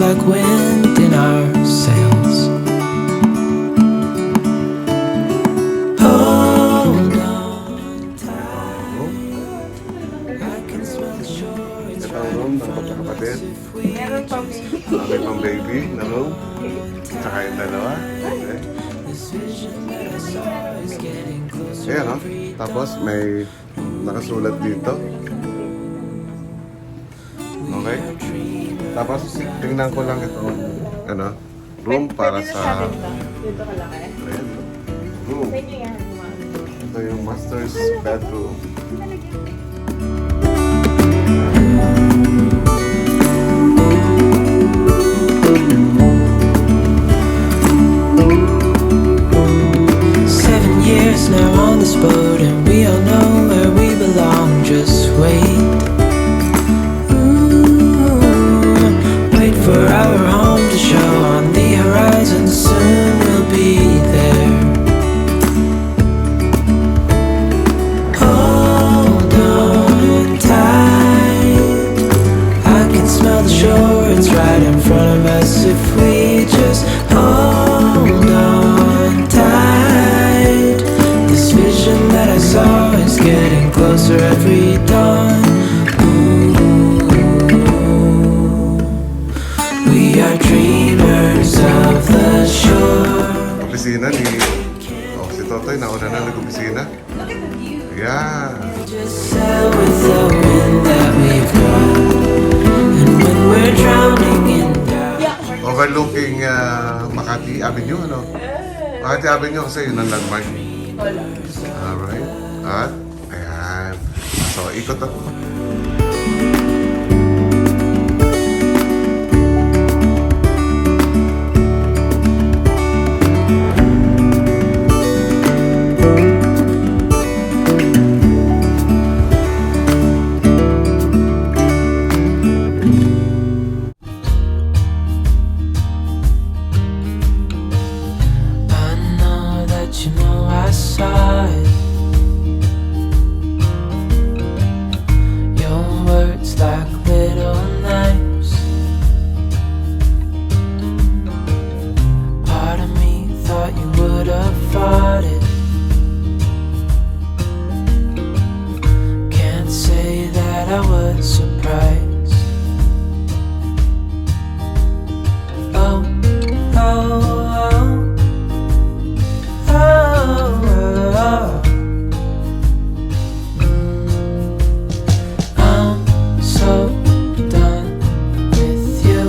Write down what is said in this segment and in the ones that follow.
like wind in our sails. Hold on tight, I can smell the shore. It's Ito ang room ng magkakapatid. Meron pang baby. May pang baby na room. Tsaka yung dalawa. Okay. Ayan, no? Tapos may nakasulat dito. Okay. Tapos tingnan ko lang ito. Ano? Room para sa... Dito ka lang eh. Ayan. Room. Pwede yan. Ito yung master's bedroom. 7 years now on this boat, and we all know where we belong. Just wait. Wait for our home to show on the horizon. Soon we'll be there. Hold on tight, I can smell the shore. It's right in front of us if we just hold on tight. This vision that I saw is getting closer every dawn. We are dreamers of the shore. Opisina ni... Oh, si Totoy nauna na nag-opisina. Look at the view. Yeah. Just sail with the wind that we've got. And when we're drowning in doubt, Overlooking Makati Avenue, ano? Makati Avenue kasi yun ang landmark. Wala. Alright. At, ayan. So, ikot ako. I know that you know I saw it. Your words like little knives. Part of me thought you would have fought it. Can't say that I was surprised. Oh, oh, oh, oh. I'm so done with you.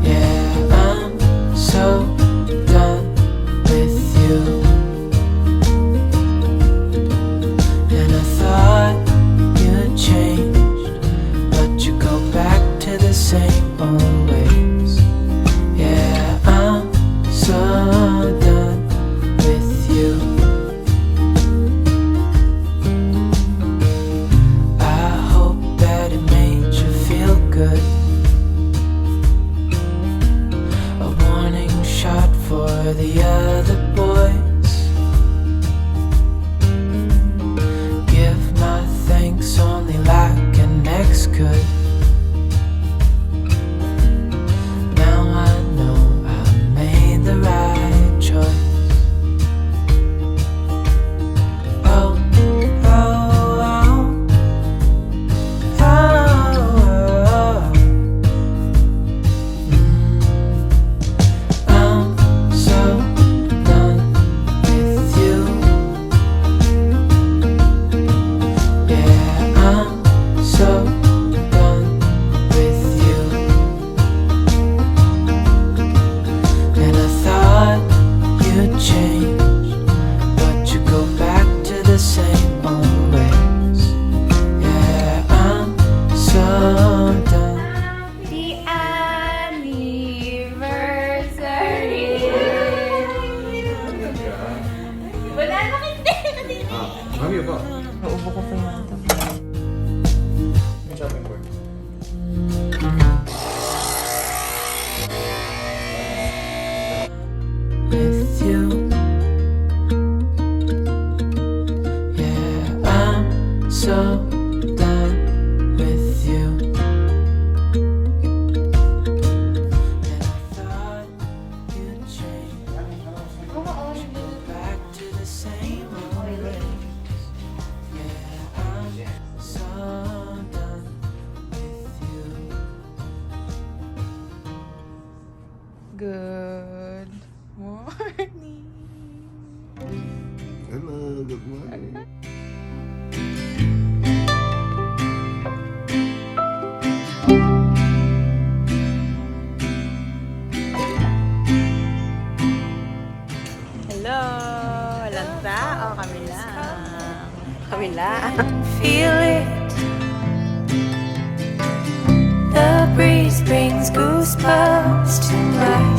Yeah, I'm so done with you. And I thought you'd changed, but you go back to the same old ways. Yeah, I'm so done with you. I hope that it made you feel good. A warning shot for the other boys. Give my thanks only like an ex could. Now I know I made the right choice. Oh, oh, oh, oh, oh. Good morning. Hello, good morning. Hello! Walang tao. Kami lang. Kami lang. Feel it. The breeze brings goosebumps to my